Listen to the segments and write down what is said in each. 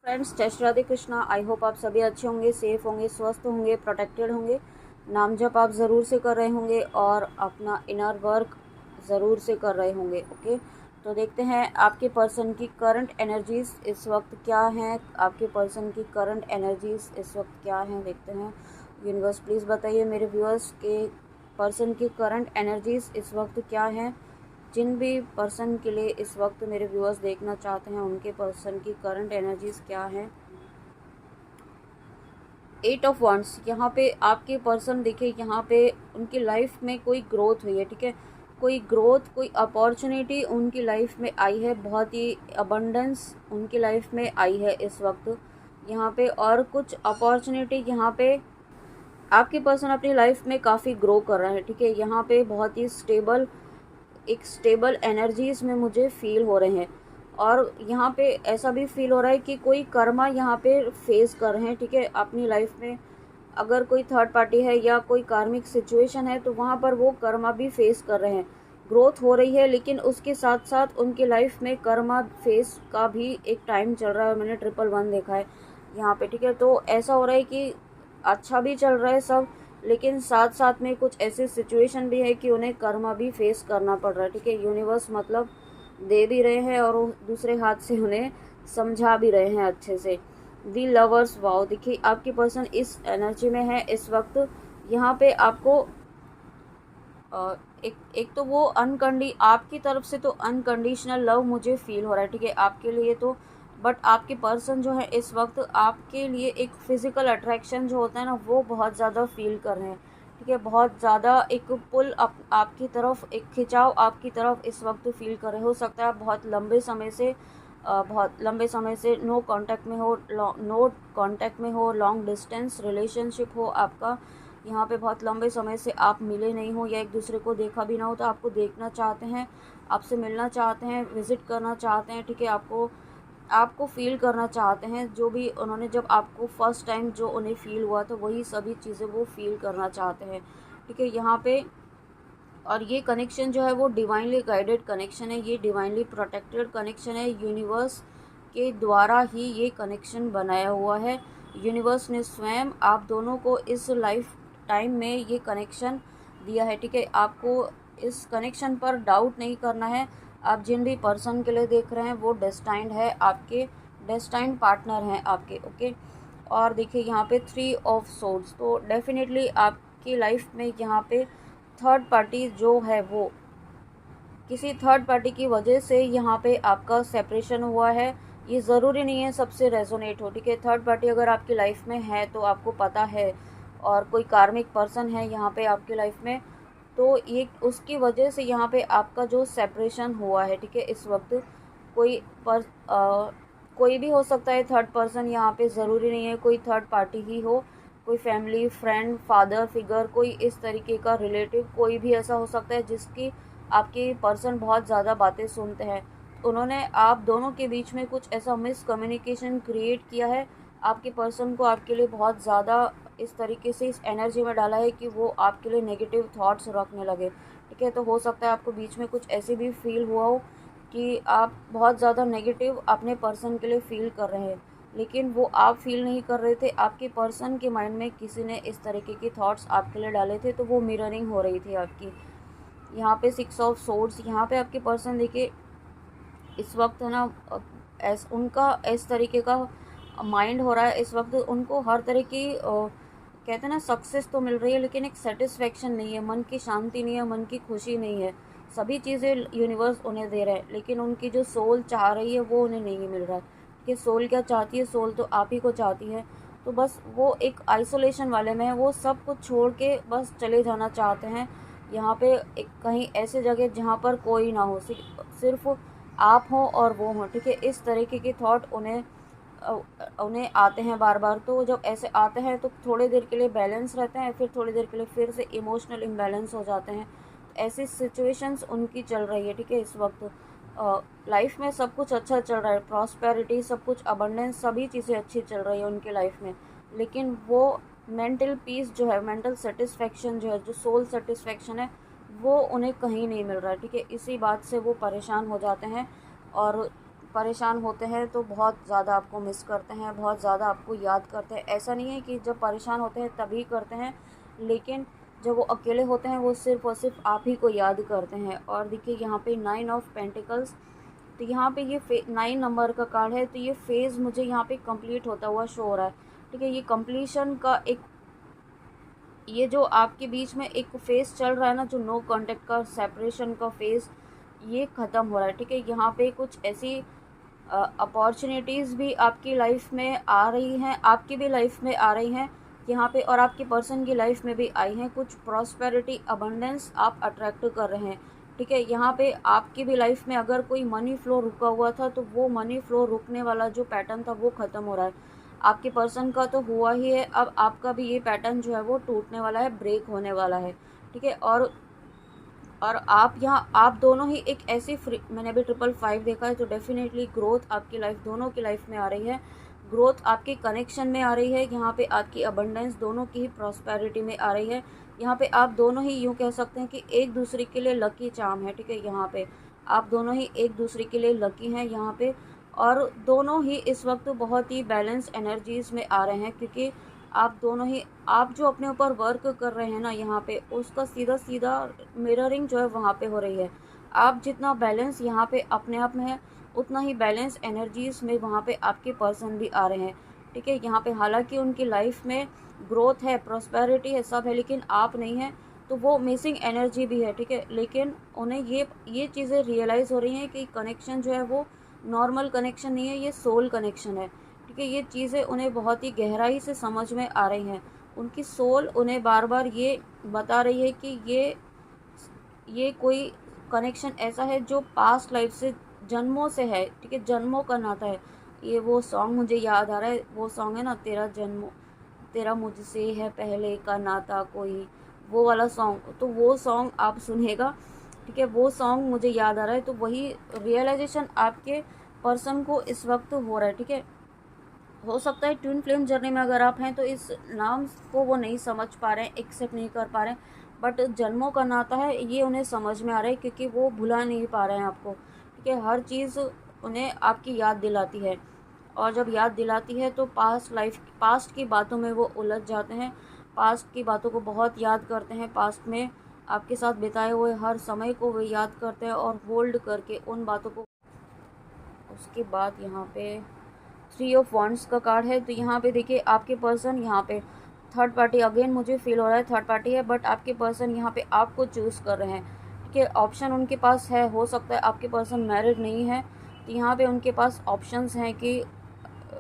Friends, जय Shri Radhe Krishna. I hope आप सभी अच्छे होंगे, सेफ होंगे, स्वस्थ होंगे, प्रोटेक्टेड होंगे। नाम जप आप ज़रूर से कर रहे होंगे और अपना इनर वर्क ज़रूर से कर रहे होंगे। ओके, तो देखते हैं आपके पर्सन की करंट एनर्जीज इस वक्त क्या हैं। आपके पर्सन की करंट एनर्जीज इस वक्त क्या हैं, देखते हैं। यूनिवर्स प्लीज़ बताइए मेरे व्यूअर्स के पर्सन की करंट एनर्जीज इस वक्त क्या हैं। जिन भी पर्सन के लिए इस वक्त मेरे व्यूअर्स देखना चाहते हैं उनके पर्सन की करंट एनर्जीज क्या है। 8 ऑफ वंड्स, यहाँ पे आपके पर्सन देखिए, यहाँ पे उनकी लाइफ में कोई ग्रोथ हुई है। ठीक है, कोई ग्रोथ, कोई अपॉर्चुनिटी उनकी लाइफ में आई है, बहुत ही अबंडेंस उनकी लाइफ में आई है इस वक्त यहाँ पे। और कुछ अपॉर्चुनिटी यहाँ पे आपके पर्सन अपनी लाइफ में काफ़ी ग्रो कर रहे हैं। ठीक है, यहाँ पे बहुत ही एक स्टेबल एनर्जीज में मुझे फील हो रहे हैं। और यहाँ पे ऐसा भी फील हो रहा है कि कोई कर्मा यहाँ पे फेस कर रहे हैं। ठीक है, अपनी लाइफ में अगर कोई थर्ड पार्टी है या कोई कार्मिक सिचुएशन है तो वहाँ पर वो कर्मा भी फेस कर रहे हैं। ग्रोथ हो रही है, लेकिन उसके साथ साथ उनकी लाइफ में कर्मा फेस का भी एक टाइम चल रहा है। मैंने 111 देखा है यहाँ पे। ठीक है, तो ऐसा हो रहा है कि अच्छा भी चल रहा है सब, लेकिन साथ साथ में कुछ ऐसी सिचुएशन भी है कि उन्हें कर्मा भी फेस करना पड़ रहा है। ठीक है, यूनिवर्स मतलब दे भी रहे हैं और दूसरे हाथ से उन्हें समझा भी रहे हैं अच्छे से। दी लवर्स, वाओ, देखिए आपकी पर्सन इस एनर्जी में है इस वक्त। यहाँ पे आपको एक तो वो आपकी तरफ से तो अनकंडीशनल लव मुझे फील हो रहा है। ठीक है, आपके लिए तो, बट आपके पर्सन जो है इस वक्त आपके लिए एक फिजिकल अट्रैक्शन जो होता है ना, वो बहुत ज़्यादा फील कर रहे हैं। ठीक है, बहुत ज़्यादा एक पुल आपकी तरफ, एक खिंचाव आपकी तरफ इस वक्त फील कर रहे हो। सकता है आप बहुत लंबे समय से नो कांटेक्ट में हो, लॉन्ग डिस्टेंस रिलेशनशिप हो आपका। यहाँ पे बहुत लंबे समय से आप मिले नहीं हो या एक दूसरे को देखा भी ना हो, तो आपको देखना चाहते हैं, आपसे मिलना चाहते हैं, विजिट करना चाहते हैं। ठीक है, आपको फील करना चाहते हैं। जो भी उन्होंने, जब आपको फर्स्ट टाइम जो उन्हें फील हुआ तो वही सभी चीज़ें वो फील करना चाहते हैं। ठीक है, यहाँ पे और ये कनेक्शन जो है वो डिवाइनली गाइडेड कनेक्शन है, ये डिवाइनली प्रोटेक्टेड कनेक्शन है। यूनिवर्स के द्वारा ही ये कनेक्शन बनाया हुआ है। यूनिवर्स ने स्वयं आप दोनों को इस लाइफ टाइम में ये कनेक्शन दिया है। ठीक है, आपको इस कनेक्शन पर डाउट नहीं करना है। आप जिन भी पर्सन के लिए देख रहे हैं वो डेस्टाइंड है, आपके डेस्टाइंड पार्टनर हैं आपके। ओके, और देखिए यहाँ पे 3 ऑफ सोर्ड्स, तो डेफिनेटली आपकी लाइफ में यहाँ पे थर्ड पार्टी जो है वो किसी थर्ड पार्टी की वजह से यहाँ पे आपका सेपरेशन हुआ है। ये ज़रूरी नहीं है सबसे रेजोनेट हो। ठीक है, थर्ड पार्टी अगर आपकी लाइफ में है तो आपको पता है, और कोई कार्मिक पर्सन है यहाँ पे आपकी लाइफ में, तो ये उसकी वजह से यहाँ पे आपका जो सेपरेशन हुआ है। ठीक है, इस वक्त कोई कोई भी हो सकता है थर्ड पर्सन यहाँ पे, ज़रूरी नहीं है कोई थर्ड पार्टी ही हो। कोई फैमिली, फ्रेंड, फादर फिगर, कोई इस तरीके का रिलेटिव, कोई भी ऐसा हो सकता है जिसकी आपके पर्सन बहुत ज़्यादा बातें सुनते हैं। उन्होंने आप दोनों के बीच में कुछ ऐसा मिसकम्युनिकेशन क्रिएट किया है। आपके पर्सन को आपके लिए बहुत ज़्यादा इस तरीके से इस एनर्जी में डाला है कि वो आपके लिए नेगेटिव थॉट्स रखने लगे। ठीक है, तो हो सकता है आपको बीच में कुछ ऐसे भी फील हुआ हो कि आप बहुत ज़्यादा नेगेटिव अपने पर्सन के लिए फ़ील कर रहे हैं, लेकिन वो आप फील नहीं कर रहे थे। आपके पर्सन के माइंड में किसी ने इस तरीके की थॉट्स आपके लिए डाले थे, तो वो मिररिंग हो रही थी आपकी। यहाँ पे 6 ऑफ सोर्ड्स, यहाँ पे आपके पर्सन देखिए इस वक्त है ना, उनका इस तरीके का माइंड हो रहा है इस वक्त। उनको हर तरह की कहते हैं ना, सक्सेस तो मिल रही है, लेकिन एक सेटिस्फेक्शन नहीं है, मन की शांति नहीं है, मन की खुशी नहीं है। सभी चीज़ें यूनिवर्स उन्हें दे रहा है, लेकिन उनकी जो सोल चाह रही है वो उन्हें नहीं मिल रहा है। कि सोल क्या चाहती है, सोल तो आप ही को चाहती है। तो बस वो एक आइसोलेशन वाले में है, वो सब कुछ छोड़ के बस चले जाना चाहते हैं। यहाँ पे एक कहीं ऐसे जगह जहाँ पर कोई ना हो, सिर्फ आप हो और वो हो। ठीक है, इस तरीके के थॉट उन्हें आते हैं बार बार। तो जब ऐसे आते हैं तो थोड़ी देर के लिए बैलेंस रहते हैं, फिर थोड़ी देर के लिए फिर से इमोशनल इम्बैलेंस हो जाते हैं। ऐसी सिचुएशंस उनकी चल रही है। ठीक है, इस वक्त लाइफ में सब कुछ अच्छा चल रहा है, प्रॉस्पेरिटी, सब कुछ, अबंडेंस, सभी चीज़ें अच्छी चल रही है उनकी लाइफ में, लेकिन वो मेंटल पीस जो है, मेंटल सेटिस्फेक्शन जो है, जो सोल सेटिस्फेक्शन है, वो उन्हें कहीं नहीं मिल रहा है। ठीक है, इसी बात से वो परेशान हो जाते हैं और परेशान होते हैं तो बहुत ज़्यादा आपको मिस करते हैं, बहुत ज़्यादा आपको याद करते हैं। ऐसा नहीं है कि जब परेशान होते हैं तभी करते हैं, लेकिन जब वो अकेले होते हैं वो सिर्फ़ और सिर्फ आप ही को याद करते हैं। और देखिए यहाँ पे 9 ऑफ पेंटिकल्स, तो यहाँ पे ये 9 नंबर का कार्ड है, तो ये फेज़ मुझे यहाँ पे कंप्लीट होता हुआ शो हो रहा है। ठीक है, ये कंप्लीशन का एक, ये जो आपके बीच में एक फेज़ चल रहा है ना, जो नो कांटेक्ट का, सेपरेशन का फेज़, ये ख़त्म हो रहा है। ठीक है, यहाँ पे कुछ ऐसी अपॉर्चुनिटीज़ भी आपकी लाइफ में आ रही हैं, आपकी भी लाइफ में आ रही हैं यहाँ पे, और आपकी पर्सन की लाइफ में भी आई हैं। कुछ प्रॉस्पेरिटी, अबंडेंस आप अट्रैक्ट कर रहे हैं। ठीक है, यहाँ पे आपकी भी लाइफ में अगर कोई मनी फ्लो रुका हुआ था तो वो मनी फ्लो रुकने वाला जो पैटर्न था वो ख़त्म हो रहा है। आपके पर्सन का तो हुआ ही है, अब आपका भी ये पैटर्न जो है वो टूटने वाला है, ब्रेक होने वाला है। ठीक है, और आप यहाँ, आप दोनों ही एक ऐसी फ्री, मैंने अभी 555 देखा है, तो डेफिनेटली ग्रोथ आपकी लाइफ, दोनों की लाइफ में आ रही है। ग्रोथ आपके कनेक्शन में आ रही है, यहाँ पे आपकी अबंडेंस दोनों की ही प्रॉस्पेरिटी में आ रही है। यहाँ पे आप दोनों ही यूँ कह सकते हैं कि एक दूसरे के लिए लकी चार्म है। ठीक है, यहाँ पे आप दोनों ही एक दूसरे के लिए लकी हैं यहाँ पे, और दोनों ही इस वक्त बहुत ही बैलेंस एनर्जीज़ में आ रहे हैं, क्योंकि आप दोनों ही, आप जो अपने ऊपर वर्क कर रहे हैं ना यहाँ पे, उसका सीधा सीधा मिररिंग जो है वहाँ पे हो रही है। आप जितना बैलेंस यहाँ पे अपने आप में है, उतना ही बैलेंस एनर्जीज़ में वहाँ पे आपके पर्सन भी आ रहे हैं। ठीक है, यहाँ पे हालांकि उनकी लाइफ में ग्रोथ है, प्रॉस्पेरिटी है, सब है, लेकिन आप नहीं हैं, तो वो मिसिंग एनर्जी भी है। ठीक है, लेकिन उन्हें ये चीज़ें रियलाइज़ हो रही हैं कि कनेक्शन जो है वो नॉर्मल कनेक्शन नहीं है, ये सोल कनेक्शन है। ठीक है, ये चीज़ें उन्हें बहुत ही गहराई से समझ में आ रही हैं। उनकी सोल उन्हें बार बार ये बता रही है कि ये कोई कनेक्शन ऐसा है जो पास्ट लाइफ से, जन्मों से है। ठीक है, जन्मों का नाता है। ये वो सॉन्ग मुझे याद आ रहा है, वो सॉन्ग है ना, तेरा मुझसे है पहले का नाता कोई, वो वाला सॉन्ग, तो वो सॉन्ग आप सुनिएगा। ठीक है, वो सॉन्ग मुझे याद आ रहा है, तो वही रियलाइजेशन आपके पर्सन को इस वक्त हो रहा है। ठीक है, हो सकता है ट्विन फ्लेम जर्नी में अगर आप हैं तो इस नाम को वो नहीं समझ पा रहे हैं, एक्सेप्ट नहीं कर पा रहे हैं, बट जन्मों का नाता है ये उन्हें समझ में आ रहा है, क्योंकि वो भुला नहीं पा रहे हैं आपको। ठीक है, हर चीज़ उन्हें आपकी याद दिलाती है, और जब याद दिलाती है तो पास्ट की बातों में वो उलझ जाते हैं, पास्ट की बातों को बहुत याद करते हैं, पास्ट में आपके साथ बिताए हुए हर समय को वे याद करते हैं और होल्ड करके उन बातों को। उसके बाद यहाँ पे 3 ऑफ वॉन्ड्स का कार्ड है, तो यहाँ पे देखिए आपके पर्सन यहाँ पे थर्ड पार्टी, अगेन मुझे फील हो रहा है थर्ड पार्टी है, बट आपके पर्सन यहाँ पे आपको चूज़ कर रहे हैं। ठीक है, ऑप्शन उनके पास है, हो सकता है आपके पर्सन मैरिड नहीं है, तो यहाँ पे उनके पास ऑप्शंस हैं कि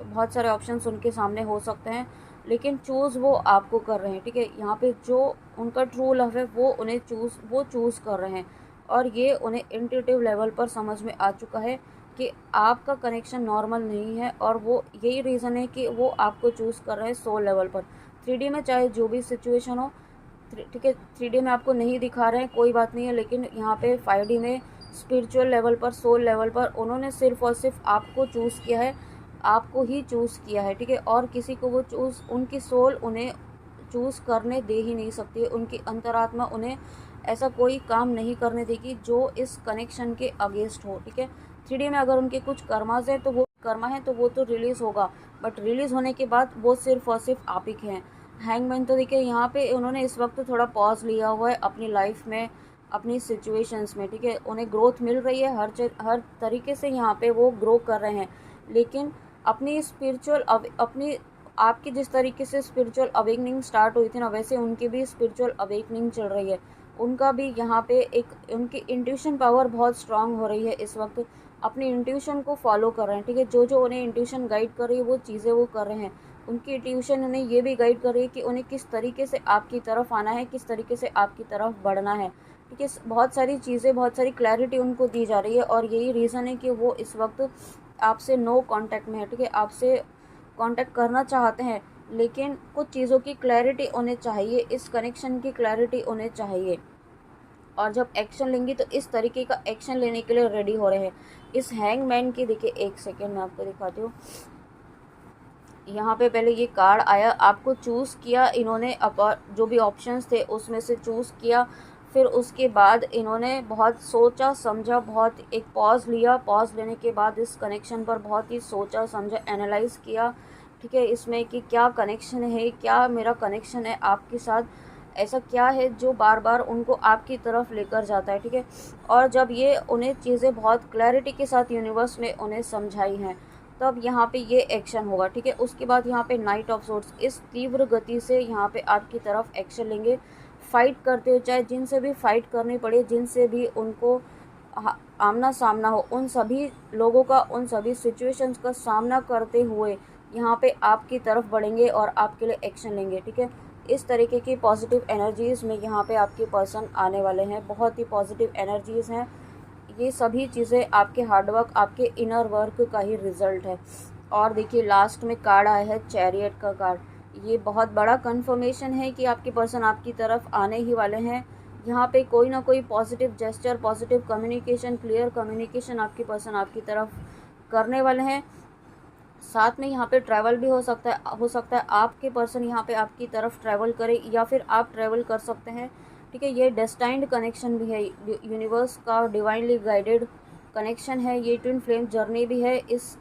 बहुत सारे ऑप्शंस उनके सामने हो सकते हैं, लेकिन चूज़ वो आपको कर रहे हैं। ठीक है, यहाँ पे जो उनका ट्रू लव है वो उन्हें चूज़ कर रहे हैं, और ये उन्हें इंट्यूटिव लेवल पर समझ में आ चुका है कि आपका कनेक्शन नॉर्मल नहीं है, और वो यही रीज़न है कि वो आपको चूज़ कर रहे हैं सोल लेवल पर। 3D में चाहे जो भी सिचुएशन हो, ठीक है, 3D में आपको नहीं दिखा रहे हैं, कोई बात नहीं है, लेकिन यहाँ पे 5D में स्पिरिचुअल लेवल पर, सोल लेवल पर उन्होंने सिर्फ़ और सिर्फ आपको चूज़ किया है, आपको ही चूज़ किया है। ठीक है, और किसी को वो उनकी सोल उन्हें चूज़ करने दे ही नहीं सकती है, उनकी अंतरात्मा उन्हें ऐसा कोई काम नहीं करने देगी जो इस कनेक्शन के अगेंस्ट हो। ठीक है, 3D में अगर उनके कुछ कर्माज है तो वो तो रिलीज़ होगा, बट रिलीज़ होने के बाद वो सिर्फ़ और सिर्फ आप ही के हैं। हैंगमैन, तो देखिए यहाँ पे उन्होंने इस वक्त थोड़ा पॉज लिया हुआ है अपनी लाइफ में, अपनी सिचुएशंस में। ठीक है, उन्हें ग्रोथ मिल रही है, हर तरीके से यहाँ पे वो ग्रो कर रहे हैं, लेकिन अपनी अपनी आपकी जिस तरीके से स्पिरिचुअल अवेकनिंग स्टार्ट हुई थी ना, वैसे उनकी भी स्पिरिचुअल अवेकनिंग चल रही है। उनका भी यहाँ पे एक उनकी इंट्यूशन पावर बहुत स्ट्रांग हो रही है इस वक्त, अपनी इंट्यूशन को फॉलो कर रहे हैं। ठीक है, जो उन्हें इंट्यूशन गाइड कर रही है वो चीज़ें वो कर रहे हैं। उनकी इंट्यूशन उन्हें ये भी गाइड कर रही है कि उन्हें किस तरीके से आपकी तरफ आना है, किस तरीके से आपकी तरफ बढ़ना है। ठीक है, बहुत सारी चीज़ें, बहुत सारी क्लैरिटी उनको दी जा रही है, और यही रीज़न है कि वो इस वक्त आपसे नो कांटेक्ट में है। ठीक है, आपसे कांटेक्ट करना चाहते हैं, लेकिन कुछ चीज़ों की क्लैरिटी उन्हें चाहिए, इस कनेक्शन की क्लैरिटी उन्हें चाहिए, और जब एक्शन लेंगी तो इस तरीके का एक्शन लेने के लिए रेडी हो रहे हैं। इस हैंगमैन की देखिए, एक सेकेंड मैं आपको दिखाती हूँ। यहाँ पे पहले ये कार्ड आया, आपको चूज़ किया इन्होंने, जो भी ऑप्शंस थे उसमें से चूज़ किया, फिर उसके बाद इन्होंने बहुत सोचा समझा, बहुत एक पॉज़ लिया, पॉज़ लेने के बाद इस कनेक्शन पर बहुत ही सोचा समझा, एनालाइज़ किया, ठीक है, इसमें कि क्या कनेक्शन है, क्या मेरा कनेक्शन है आपके साथ, ऐसा क्या है जो बार बार उनको आपकी तरफ लेकर जाता है, ठीक है। और जब ये उन्हें चीज़ें बहुत क्लैरिटी के साथ यूनिवर्स ने उन्हें समझाई हैं, तब यहाँ पे ये एक्शन होगा, ठीक है। उसके बाद यहाँ पे नाइट ऑफ सोर्ड्स इस तीव्र गति से यहाँ पे आपकी तरफ एक्शन लेंगे, फाइट करते हुए, चाहे जिनसे भी फाइट करनी पड़े, जिनसे भी उनको आमना सामना हो, उन सभी लोगों का, उन सभी सिचुएशंस का सामना करते हुए यहाँ पे आपकी तरफ बढ़ेंगे और आपके लिए एक्शन लेंगे, ठीक है। इस तरीके की पॉजिटिव एनर्जीज़ में यहाँ पे आपके पर्सन आने वाले हैं, बहुत ही पॉजिटिव एनर्जीज़ हैं। ये सभी चीज़ें आपके हार्डवर्क, आपके इनर वर्क का ही रिज़ल्ट है। और देखिए लास्ट में कार्ड आया है चैरियट का कार्ड, ये बहुत बड़ा कंफर्मेशन है कि आपके पर्सन आपकी तरफ आने ही वाले हैं। यहाँ पे कोई ना कोई positive gesture, positive communication, clear communication आपके पर्सन आपकी तरफ करने वाले हैं। साथ में यहाँ पे ट्रैवल भी हो सकता है आपके पर्सन यहाँ पे आपकी तरफ ट्रैवल करे या फिर आप ट्रैवल कर सकते हैं, ठीक है। ये डेस्टाइंड कनेक्शन भी है, यूनिवर्स का डिवाइनली गाइडेड कनेक्शन है, ये ट्विन फ्लेम जर्नी भी है। इस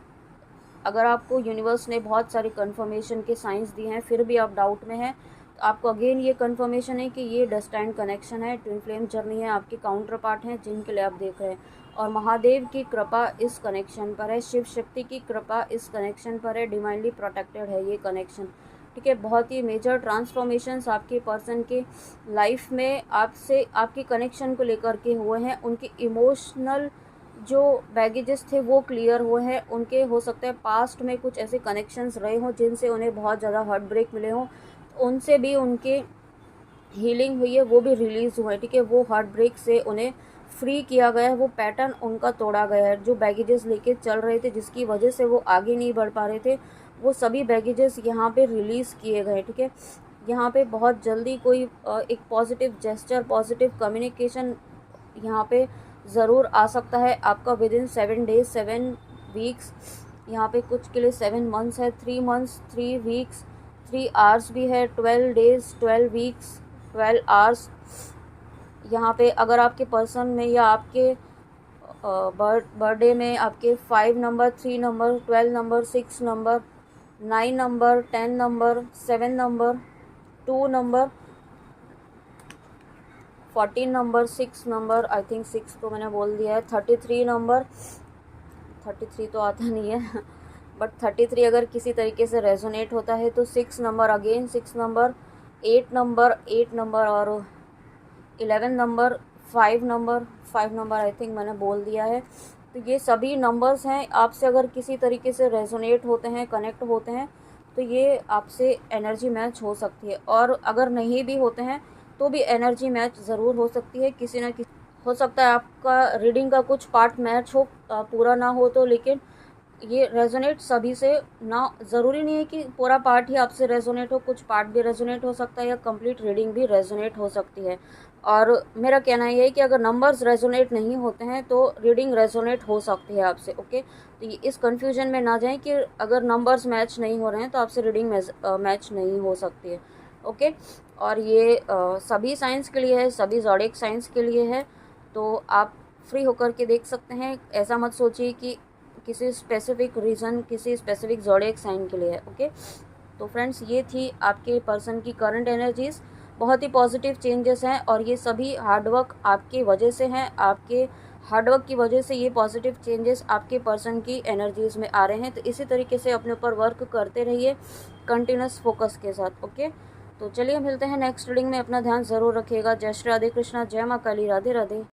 अगर आपको यूनिवर्स ने बहुत सारे कंफर्मेशन के साइंस दिए हैं फिर भी आप डाउट में हैं, तो आपको अगेन ये कंफर्मेशन है कि ये डेस्टाइंड कनेक्शन है, ट्विन फ्लेम जर्नी है, आपके काउंटर पार्ट हैं जिनके लिए आप देख रहे हैं। और महादेव की कृपा इस कनेक्शन पर है, शिव शक्ति की कृपा इस कनेक्शन पर है, डिवाइनली प्रोटेक्टेड है ये कनेक्शन, ठीक है। बहुत ही मेजर ट्रांसफॉर्मेशंस आपके पर्सन के लाइफ में आपसे, आपके कनेक्शन को लेकर के हुए हैं। उनके इमोशनल जो बैगेजेस थे वो क्लियर हुए हैं, उनके हो सकता है पास्ट में कुछ ऐसे कनेक्शंस रहे हों जिनसे उन्हें बहुत ज़्यादा हार्ट ब्रेक मिले हों, उनसे भी उनके हीलिंग हुई है, वो भी रिलीज़ हुआ है, ठीक है। वो हार्ट ब्रेक से उन्हें फ्री किया गया है, वो पैटर्न उनका तोड़ा गया है, जो बैगेजेस लेके चल रहे थे जिसकी वजह से वो आगे नहीं बढ़ पा रहे थे, वो सभी बैगेजेस यहाँ पे रिलीज़ किए गए, ठीक है। यहाँ पे बहुत जल्दी कोई एक पॉजिटिव जेस्चर, पॉजिटिव कम्युनिकेशन यहाँ पे ज़रूर आ सकता है आपका विदिन 7 डेज 7 वीक्स। यहाँ पे कुछ के लिए 7 मंथ्स है, 3 मंथ्स 3 वीक्स 3 आवर्स भी है, 12 डेज 12 वीक्स 12 आवर्स। यहाँ पे अगर आपके पर्सन में या आपके बर्थडे में आपके 5 number, 3 number, 12 number, 6 number, 9 number, 10 number, 7 number, 2 number, 14 number, 6 number, I think 6 तो मैंने बोल दिया है, 33 नंबर, 33 तो आता नहीं है बट 33 अगर किसी तरीके से रेजोनेट होता है तो 6 number, again 6 number, 8 number, 8 number और 11 number, 5 number, 5 number I think मैंने बोल दिया है। तो ये सभी नंबर्स हैं, आपसे अगर किसी तरीके से रेजोनेट होते हैं, कनेक्ट होते हैं, तो ये आपसे एनर्जी मैच हो सकती है। और अगर नहीं भी होते हैं तो भी एनर्जी मैच ज़रूर हो सकती है, किसी ना किसी हो सकता है आपका रीडिंग का कुछ पार्ट मैच हो, पूरा ना हो तो, लेकिन ये रेजोनेट सभी से ना, ज़रूरी नहीं है कि पूरा पार्ट ही आपसे रेजोनेट हो, कुछ पार्ट भी रेजोनेट हो सकता है या कंप्लीट रीडिंग भी रेजोनेट हो सकती है। और मेरा कहना ये है कि अगर नंबर्स रेजोनेट नहीं होते हैं तो रीडिंग रेजोनेट हो सकती है आपसे, ओके। तो इस कन्फ्यूजन में ना जाएं कि अगर नंबर्स मैच नहीं हो रहे हैं तो आपसे रीडिंग मैच नहीं हो सकती है, ओके। और ये सभी साइंस के लिए है, सभी ज़ोडिएक साइंस के लिए है, तो आप फ्री होकर के देख सकते हैं। ऐसा मत सोचिए कि किसी स्पेसिफिक रीज़न, किसी स्पेसिफिक ज़ोडिएक साइन के लिए है, ओके। तो फ्रेंड्स ये थी आपके पर्सन की करंट एनर्जीज़, बहुत ही पॉजिटिव चेंजेस हैं और ये सभी हार्डवर्क आपकी वजह से हैं, आपके हार्डवर्क की वजह से ये पॉजिटिव चेंजेस आपके पर्सन की एनर्जीज़ में आ रहे हैं। तो इसी तरीके से अपने ऊपर वर्क करते रहिए कंटिन्यूस फोकस के साथ, ओके। तो चलिए मिलते हैं नेक्स्ट रीडिंग में, अपना ध्यान ज़रूर रखिएगा। जय श्री राधे कृष्णा, जय माँ काली, राधे राधे।